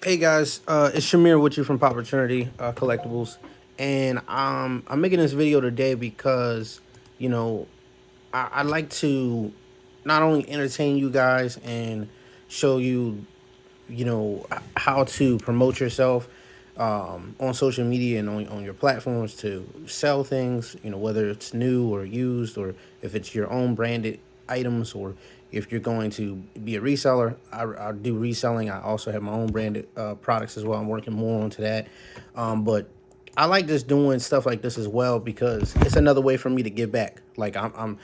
Hey guys, it's Shamir with you from Opportunity Collectibles, and I'm making this video today because you know I like to not only entertain you guys and show you how to promote yourself on social media and on your platforms to sell things, whether it's new or used, or if it's your own branded items, or if you're going to be a reseller. I do reselling. I also have my own branded products as well. I'm working more onto that, but I like just doing stuff like this as well because it's another way for me to give back. Like I'm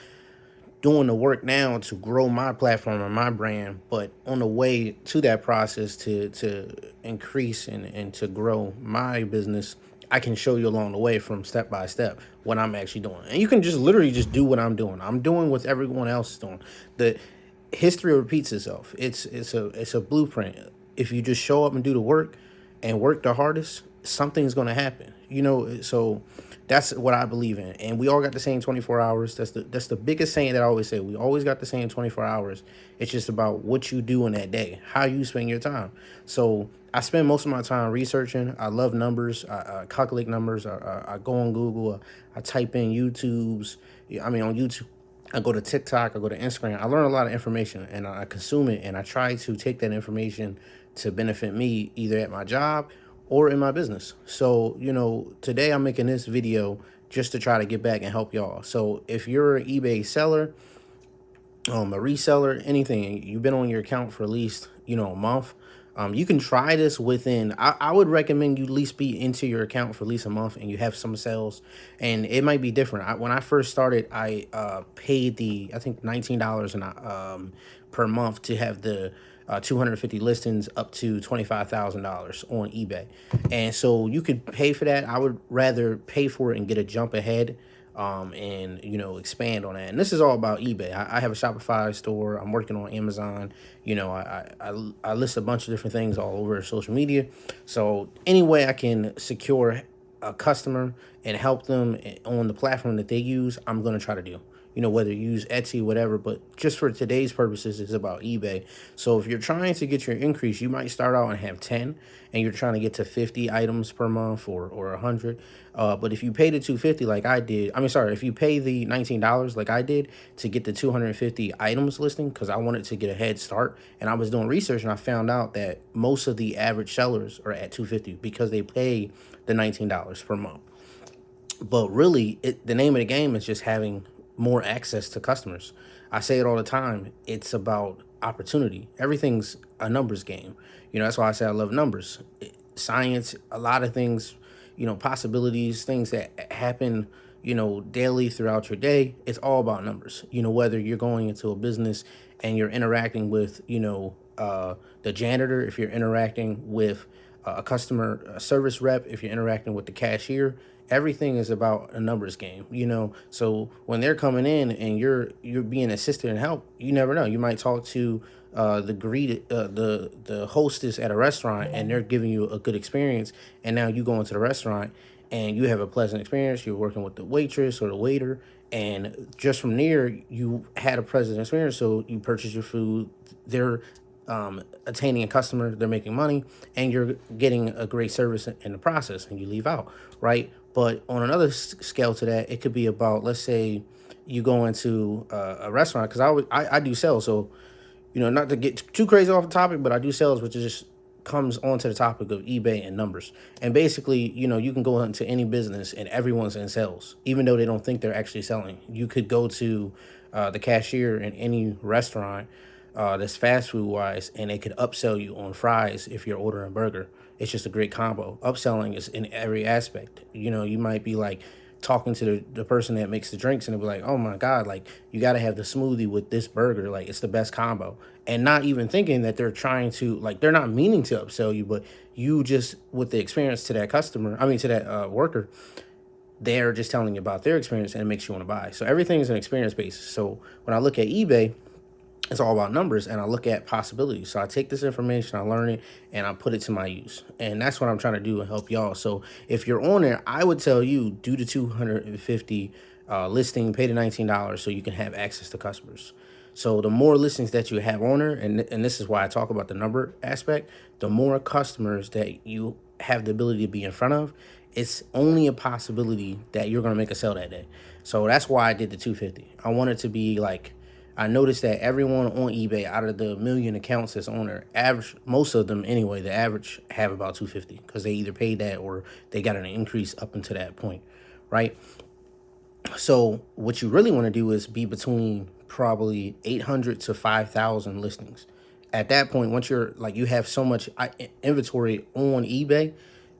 doing the work now to grow my platform and my brand, but on the way to that process to increase and to grow my business, I can show you along the way from step by step what I'm actually doing. And you can just literally just do what I'm doing. I'm doing what everyone else is doing. The history repeats itself. It's a blueprint. If you just show up and do the work and work the hardest, something's gonna happen. So that's what I believe in. And we all got the same 24 hours. That's the biggest saying that I always say. We always got the same 24 hours. It's just about what you do in that day, how you spend your time. So I spend most of my time researching. I love numbers. I calculate numbers. I go on Google. I type in YouTube's. I mean, on YouTube. I go to TikTok, I go to Instagram. I learn a lot of information and I consume it, and I try to take that information to benefit me either at my job or in my business. So, today I'm making this video just to try to get back and help y'all. So if you're an eBay seller, a reseller, anything, you've been on your account for at least, a month, you can try this within, I would recommend you at least be into your account for at least a month and you have some sales, and it might be different. When I first started, I paid I think $19 per month to have the 250 listings up to $25,000 on eBay. And so you could pay for that. I would rather pay for it and get a jump ahead, and expand on that. And this is all about eBay. I have a Shopify store. I'm working on Amazon. I list a bunch of different things all over social media. So any way I can secure a customer and help them on the platform that they use, I'm going to try to do. Whether you use Etsy, whatever, but just for today's purposes, it's about eBay. So if you're trying to get your increase, you might start out and have 10, and you're trying to get to 50 items per month or 100. But if you pay the 250 like I did, if you pay the $19 like I did to get the 250 items listing, because I wanted to get a head start, and I was doing research and I found out that most of the average sellers are at 250 because they pay the $19 per month. But really, the name of the game is just having more access to customers. I say it all the time. It's about opportunity. Everything's a numbers game. That's why I say I love numbers. Science, a lot of things, possibilities, things that happen, daily throughout your day. It's all about numbers. Whether you're going into a business and you're interacting with, the janitor, if you're interacting with a customer service rep, if you're interacting with the cashier, everything is about a numbers game. So when they're coming in and you're being assisted and help, you never know. You might talk to the hostess at a restaurant, and they're giving you a good experience, and now you go into the restaurant and you have a pleasant experience. You're working with the waitress or the waiter, and just from there you had a pleasant experience, so you purchase your food. They're attaining a customer, they're making money, and you're getting a great service in the process, and you leave out, right? But on another scale to that, it could be about, let's say you go into a restaurant, because I do sales. So not to get too crazy off the topic, but I do sales, which is just comes onto the topic of eBay and numbers. And basically, you can go into any business and everyone's in sales, even though they don't think they're actually selling. You could go to the cashier in any restaurant that's fast food wise, and they could upsell you on fries if you're ordering a burger. It's just a great combo. Upselling is in every aspect. You might be like talking to the person that makes the drinks, and they'll be like, oh my God, like you got to have the smoothie with this burger. Like it's the best combo. And not even thinking that they're trying to, like, they're not meaning to upsell you, but you just, with the experience to that customer, to that worker, they're just telling you about their experience, and it makes you want to buy. So everything is an experience basis. So when I look at eBay, it's all about numbers, and I look at possibilities. So I take this information, I learn it, and I put it to my use. And that's what I'm trying to do and help y'all. So if you're on there, I would tell you, do the 250 listing, pay the $19 so you can have access to customers. So the more listings that you have on there, and this is why I talk about the number aspect, the more customers that you have the ability to be in front of, it's only a possibility that you're going to make a sale that day. So that's why I did the 250. I wanted to be like, I noticed that everyone on eBay, out of the million accounts that's on there, average, most of them anyway, the average have about 250 because they either paid that or they got an increase up until that point, right? So what you really want to do is be between probably 800 to 5,000 listings. At that point, once you're like, you have so much inventory on eBay,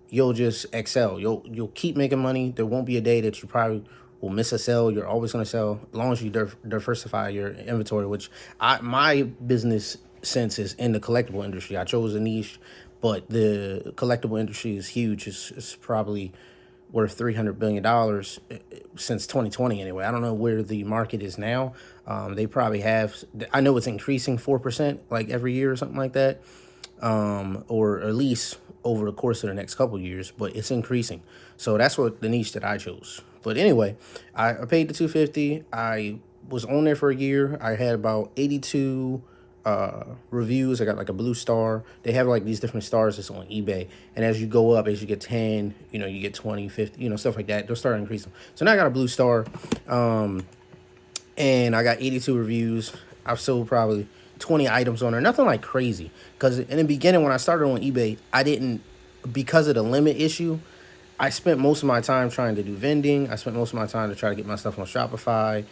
you'll just excel. You'll keep making money. There won't be a day that you probably will miss a sale. You're always going to sell as long as you diversify your inventory, which my business sense is in the collectible industry. I chose a niche, but the collectible industry is huge. It's probably worth $300 billion since 2020 anyway. I don't know where the market is now. They probably have, I know it's increasing 4% like every year or something like that, or at least over the course of the next couple of years, but it's increasing. So that's what the niche that I chose. But anyway, I paid the 250. I was on there for a year. I had about 82 reviews. I got like a blue star. They have like these different stars that's on eBay. And as you go up, as you get 10, you get 20, 50, stuff like that. They'll start increasing. So now I got a blue star. And I got 82 reviews. I've sold probably 20 items on there. Nothing like crazy. Because in the beginning, when I started on eBay, because of the limit issue, I spent most of my time trying to do vending. I spent most of my time to try to get my stuff on Shopify.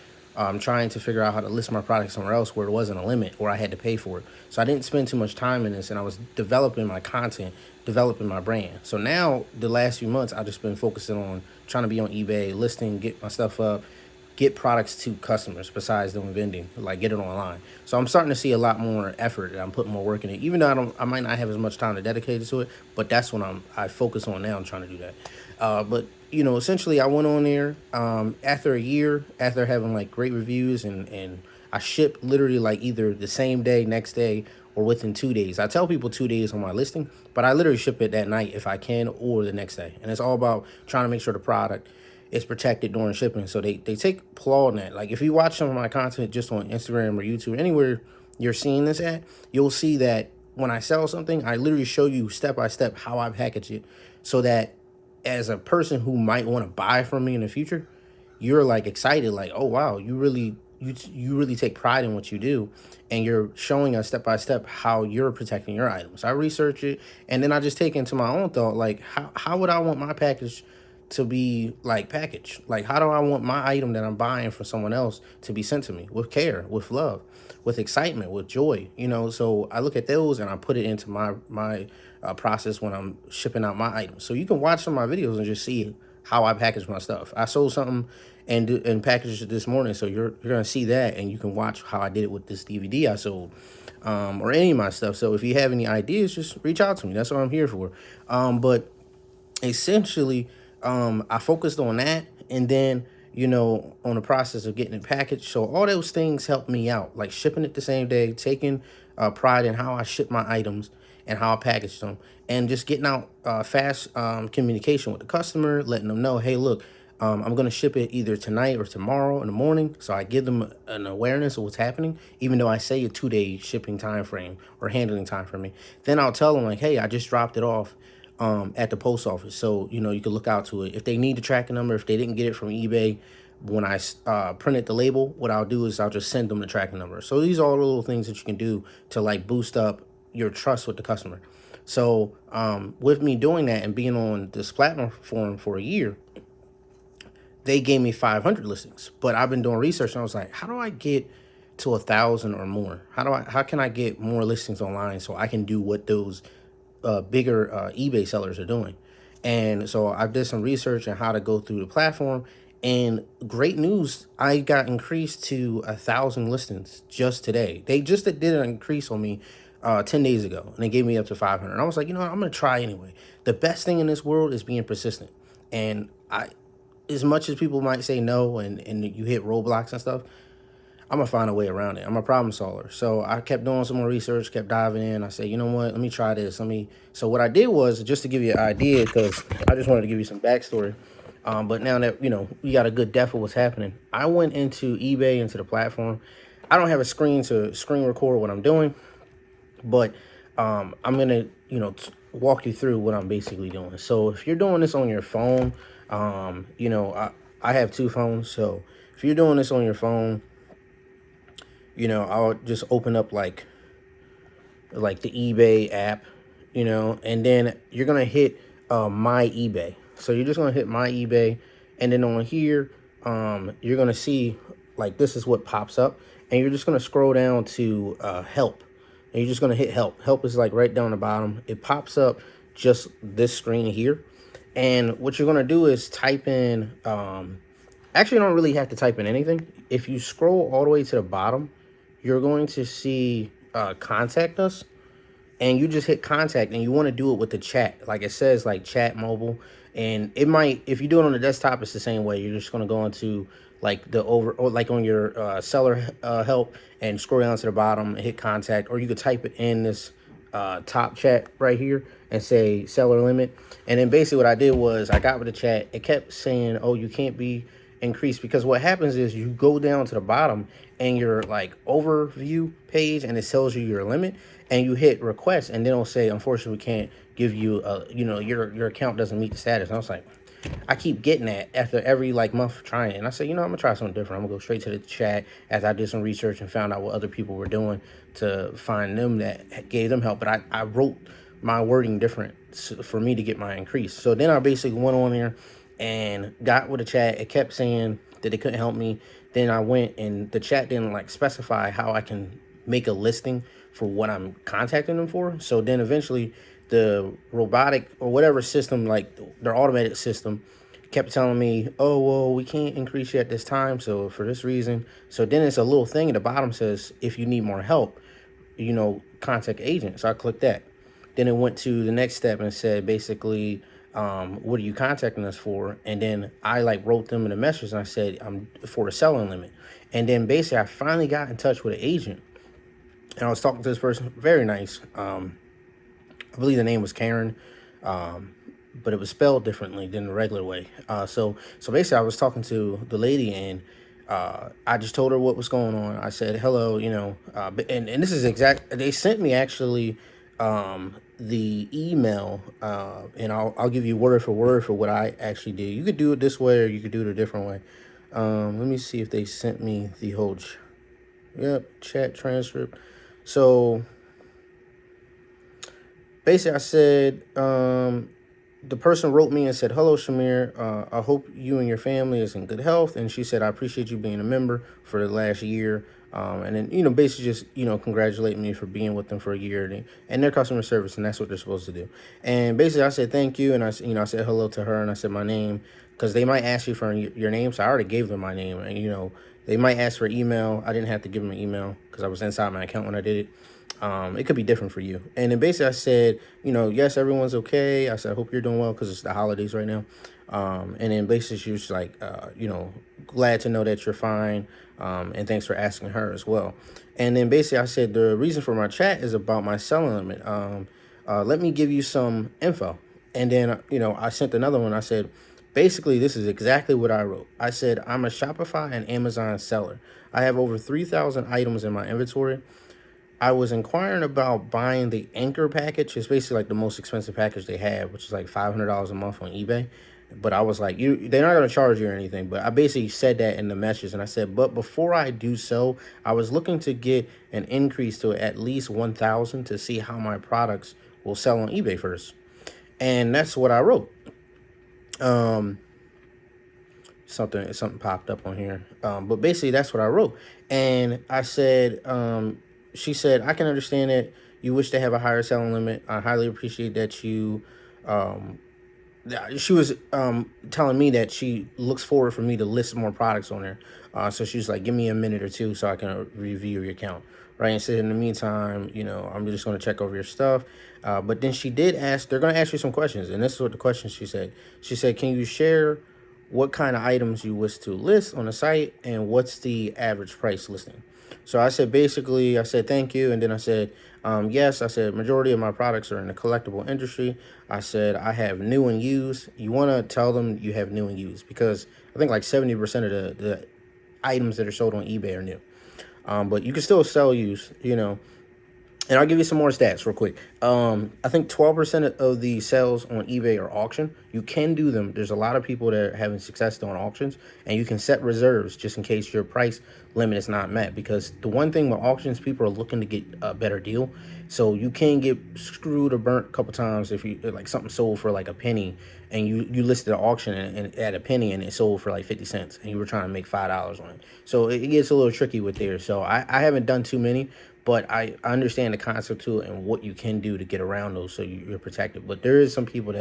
Trying to figure out how to list my product somewhere else where it wasn't a limit or I had to pay for it. So I didn't spend too much time in this, and I was developing my content, developing my brand. So now the last few months, I've just been focusing on trying to be on eBay, listing, get my stuff up, get products to customers besides doing vending, like get it online. So I'm starting to see a lot more effort. I'm putting more work in it, even though I might not have as much time to dedicate to it. But that's what I focus on now. I'm trying to do that. But essentially, I went on there after a year, after having like great reviews, and I ship literally like either the same day, next day, or within 2 days. I tell people 2 days on my listing, but I literally ship it that night if I can, or the next day. And it's all about trying to make sure the product is protected during shipping. So they take plot in that. Like if you watch some of my content just on Instagram or YouTube, anywhere you're seeing this at, you'll see that when I sell something, I literally show you step by step how I package it, so that as a person who might want to buy from me in the future, you're like excited, like, oh wow, you really take pride in what you do, and you're showing us step by step how you're protecting your items. I research it, and then I just take into my own thought, like how would I want my package to be like packaged? Like how do I want my item that I'm buying from someone else to be sent to me with care, with love, with excitement, with joy? So I look at those and I put it into my process when I'm shipping out my items. So you can watch some of my videos and just see how I package my stuff. I sold something and packaged it this morning, so you're gonna see that, and you can watch how I did it with this DVD I sold, or any of my stuff. So if you have any ideas, just reach out to me. That's what I'm here for. But essentially, I focused on that, and then on the process of getting it packaged. So all those things helped me out, like shipping it the same day, taking pride in how I ship my items and how I package them, and just getting out fast communication with the customer, letting them know, hey, look, I'm going to ship it either tonight or tomorrow in the morning. So I give them an awareness of what's happening, even though I say a 2-day shipping time frame or handling time for me. Then I'll tell them like, hey, I just dropped it off at the post office. So, you can look out to it. If they need the tracking number, if they didn't get it from eBay, when I printed the label, what I'll do is I'll just send them the tracking number. So these are all the little things that you can do to like boost up your trust with the customer. So with me doing that and being on this platform for a year, they gave me 500 listings. But I've been doing research, and I was like, how do I get to 1,000 or more? How can I get more listings online so I can do what those bigger eBay sellers are doing? And so I did some research on how to go through the platform, and great news, I got increased to 1,000 listings just today. They just did an increase on me 10 days ago, and they gave me up to 500. And I was like, I'm going to try anyway. The best thing in this world is being persistent. And as much as people might say no, and you hit roadblocks and stuff, I'm going to find a way around it. I'm a problem solver. So I kept doing some more research, kept diving in. I said, you know what, let me try this. So what I did was, just to give you an idea, because I just wanted to give you some backstory. But now that, we got a good depth of what's happening, I went into eBay, into the platform. I don't have a screen to screen record what I'm doing, but I'm gonna, walk you through what I'm basically doing. So if you're doing this on your phone, I have two phones. So if you're doing this on your phone, I'll just open up like the eBay app, and then you're gonna hit my eBay. So you're just gonna hit my eBay, and then on here, you're gonna see like this is what pops up, and you're just gonna scroll down to help, and you're just gonna hit help. Help is like right down the bottom. It pops up just this screen here, and what you're gonna do is type in. Actually, you don't really have to type in anything. If you scroll all the way to the bottom, you're going to see contact us, and you just hit contact, and you want to do it with the chat, like it says like chat mobile. And it might, if you do it on the desktop, it's the same way. You're just going to go into like the over, or like on your seller help, and scroll down to the bottom and hit contact, or you could type it in this top chat right here and say seller limit. And then basically what I did was I got with the chat. It kept saying, oh, you can't be increased, because what happens is you go down to the bottom and your like overview page, and it tells you your limit, and you hit request, and then it'll say, unfortunately, we can't give you a, your account doesn't meet the status. And I was like, I keep getting that after every like month trying it. And I said, I'm gonna try something different. I'm gonna go straight to the chat, as I did some research and found out what other people were doing to find them that gave them help. But I wrote my wording different for me to get my increase. So then I basically went on there and got with the chat. It kept saying that they couldn't help me. Then I went, and the chat didn't like specify how I can make a listing for what I'm contacting them for. So then eventually the robotic or whatever system, like their automated system, kept telling me, oh, well, we can't increase you at this time, so for this reason. So then it's a little thing at the bottom says, if you need more help, contact agent. So I clicked that. Then it went to the next step and said, basically, what are you contacting us for? And then I like wrote them in a message, and I said, I'm for a selling limit. And then basically I finally got in touch with an agent, and I was talking to this person, very nice. I believe the name was Karen, but it was spelled differently than the regular way. So basically, I was talking to the lady, and I just told her what was going on. I said, hello, and this is exact. They sent me actually the email, and I'll give you word for what I actually did. You could do it this way, or you could do it a different way. Let me see if they sent me the whole chat transcript. So basically, I said, the person wrote me and said, hello, Shamir. I hope you and your family is in good health. And she said, I appreciate you being a member for the last year. And then, basically just, congratulate me for being with them for a year, and their customer service. And that's what they're supposed to do. And basically I said, thank you. And I said hello to her, and I said my name, because they might ask you for your name. So I already gave them my name, and, they might ask for email. I didn't have to give them an email because I was inside my account when I did it. It could be different for you. And then basically I said, yes, everyone's okay. I said, I hope you're doing well, because it's the holidays right now. And then basically she was like, glad to know that you're fine. And thanks for asking her as well. And then basically I said, the reason for my chat is about my selling limit. Let me give you some info. And then, I sent another one. I said, basically, this is exactly what I wrote. I said, I'm a Shopify and Amazon seller. I have over 3,000 items in my inventory. I was inquiring about buying the Anchor package. It's basically like the most expensive package they have, which is like $500 a month on eBay. But I was like, they're not going to charge you or anything. But I basically said that in the message. And I said, but before I do so, I was looking to get an increase to at least 1,000 to see how my products will sell on eBay first. And that's what I wrote. Something popped up on here. But basically that's what I wrote. And I said, she said, I can understand that you wish to have a higher selling limit. I highly appreciate that you, she was telling me that she looks forward for me to list more products on there. So she was like, give me a minute or two so I can review your account. Right. And said, in the meantime, I'm just going to check over your stuff. But then she did ask, they're going to ask you some questions. And this is what the questions she said. She said, can you share what kind of items you wish to list on the site, and what's the average price listing? So I said, basically, I said, thank you. And then I said, yes, I said, majority of my products are in the collectible industry. I said, I have new and used. You want to tell them you have new and used, because I think like 70% of the items that are sold on eBay are new. But you can still sell used, and I'll give you some more stats real quick. I think 12% of the sales on eBay are auction. You can do them. There's a lot of people that are having success doing auctions, and you can set reserves just in case your price limit is not met. Because the one thing with auctions, people are looking to get a better deal. So you can get screwed or burnt a couple times if you like something sold for like a penny, and you listed an auction and at a penny and it sold for like 50 cents, and you were trying to make $5 on it. So it gets a little tricky with there. So I haven't done too many, but I understand the concept to it and what you can do to get around those so you're protected. But there is some people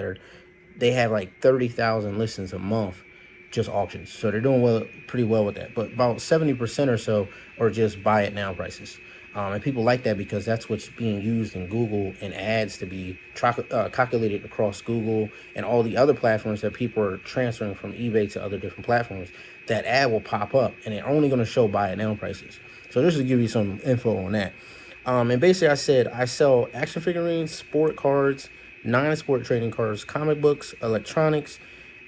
they have like 30,000 listings a month, just auctions. So they're doing pretty well with that. But about 70% or so are just buy it now prices. And people like that because that's what's being used in Google and ads to be calculated across Google and all the other platforms that people are transferring from eBay to other different platforms. That ad will pop up and they're only going to show buy it now prices. So just to give you some info on that. And basically I said I sell action figurines, sport cards, non-sport trading cards, comic books, electronics,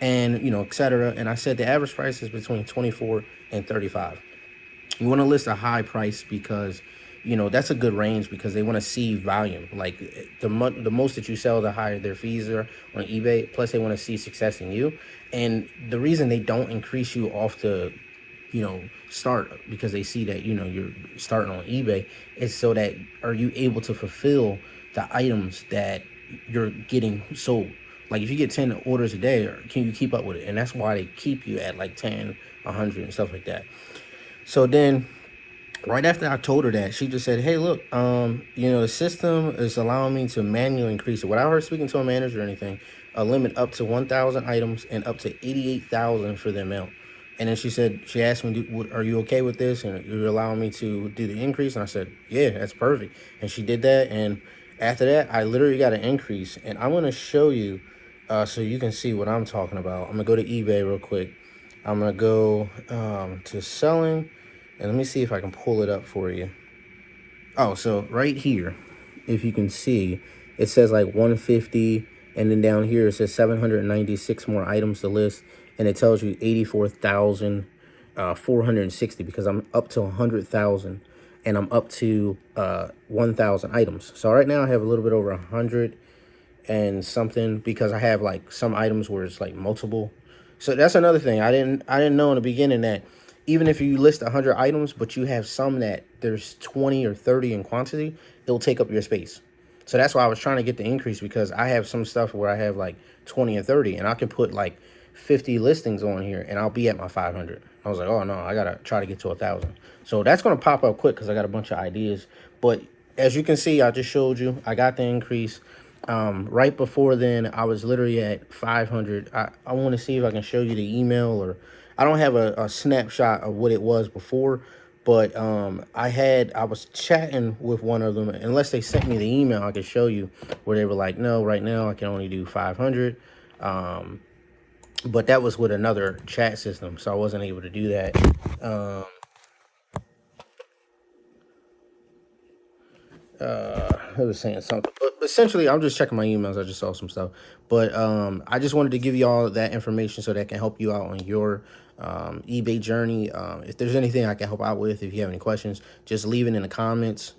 and etc. And I said the average price is between 24 and 35. You want to list a high price because that's a good range because they want to see volume. Like the most that you sell, the higher their fees are on eBay. Plus they want to see success in you. And the reason they don't increase you off the start because they see that you're starting on eBay is so that are you able to fulfill the items that you're getting sold. Like if you get 10 orders a day, can you keep up with it? And that's why they keep you at like 10, 100 and stuff like that. So then right after I told her that, she just said, hey, look, the system is allowing me to manually increase it without her speaking to a manager or anything, a limit up to 1,000 items and up to 88,000 for the amount. And then she asked me, are you okay with this? And you're allowing me to do the increase? And I said, yeah, that's perfect. And she did that. And after that, I literally got an increase. And I'm going to show you so you can see what I'm talking about. I'm going to go to eBay real quick. I'm going to go to selling. And let me see if I can pull it up for you. Oh, so right here, if you can see, it says like 150. And then down here, it says 796 more items to list. And it tells you 84,460 because I'm up to 100,000 and I'm up to 1,000 items. So right now I have a little bit over 100 and something because I have like some items where it's like multiple. So that's another thing. I didn't know in the beginning that even if you list 100 items, but you have some that there's 20 or 30 in quantity, it'll take up your space. So that's why I was trying to get the increase because I have some stuff where I have like 20 and 30 and I can put like 50 listings on here and I'll be at my 500. I was like, oh no, I gotta try to get to 1,000. So that's gonna pop up quick because I got a bunch of ideas. But as you can see, I just showed you, I got the increase. Right before then, I was literally at 500. I want to see if I can show you the email, or I don't have a snapshot of what it was before, but I was chatting with one of them. Unless they sent me the email, I could show you where they were like, no, right now I can only do 500. But that was with another chat system, so I wasn't able to do that. I was saying something, but essentially I'm just checking my emails. I just saw some stuff, but I just wanted to give you all that information so that can help you out on your eBay journey. If there's anything I can help out with, if you have any questions, just leave it in the comments.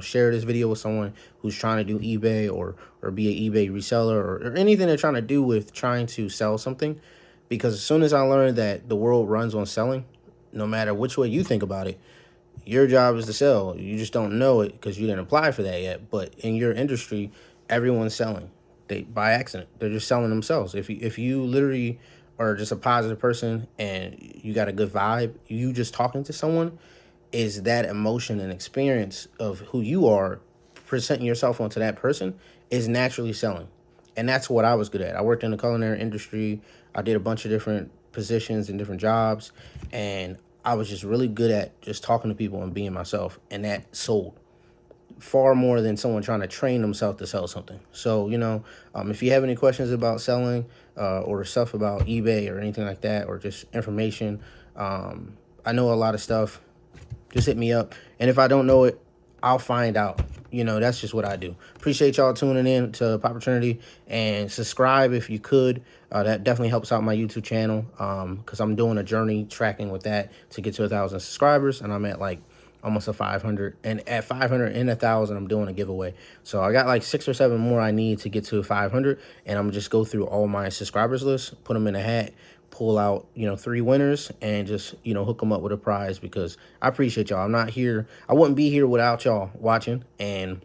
Share this video with someone who's trying to do eBay or be an eBay reseller or anything they're trying to do with trying to sell something. Because as soon as I learned that the world runs on selling, no matter which way you think about it, your job is to sell. You just don't know it because you didn't apply for that yet. But in your industry, everyone's selling. They by accident. They're just selling themselves. If you literally are just a positive person and you got a good vibe, you just talking to someone is that emotion and experience of who you are, presenting yourself onto that person is naturally selling. And that's what I was good at. I worked in the culinary industry. I did a bunch of different positions and different jobs, and I was just really good at just talking to people and being myself, and that sold far more than someone trying to train themselves to sell something. So, if you have any questions about selling or stuff about eBay or anything like that, or just information, I know a lot of stuff. Just hit me up. And if I don't know it, I'll find out. That's just what I do. Appreciate y'all tuning in to Opportunity, and subscribe if you could. That definitely helps out my YouTube channel because I'm doing a journey tracking with that to get to 1,000 subscribers, and I'm at like almost a 500, and at 500 and 1,000 I'm doing a giveaway. So I got like 6 or 7 more I need to get to 500, and I'm just go through all my subscribers list, put them in a hat, pull out, 3 winners, and just, hook them up with a prize, because I appreciate y'all. I'm not here, I wouldn't be here without y'all watching, and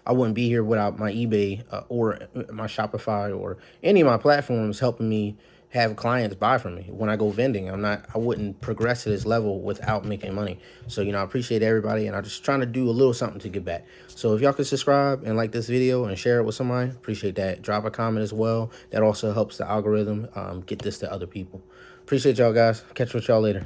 I wouldn't be here without my eBay or my Shopify or any of my platforms helping me have clients buy from me. When I go vending, I wouldn't progress to this level without making money. So, I appreciate everybody, and I'm just trying to do a little something to give back. So if y'all could subscribe and like this video and share it with somebody, appreciate that. Drop a comment as well. That also helps the algorithm get this to other people. Appreciate y'all, guys. Catch with y'all later.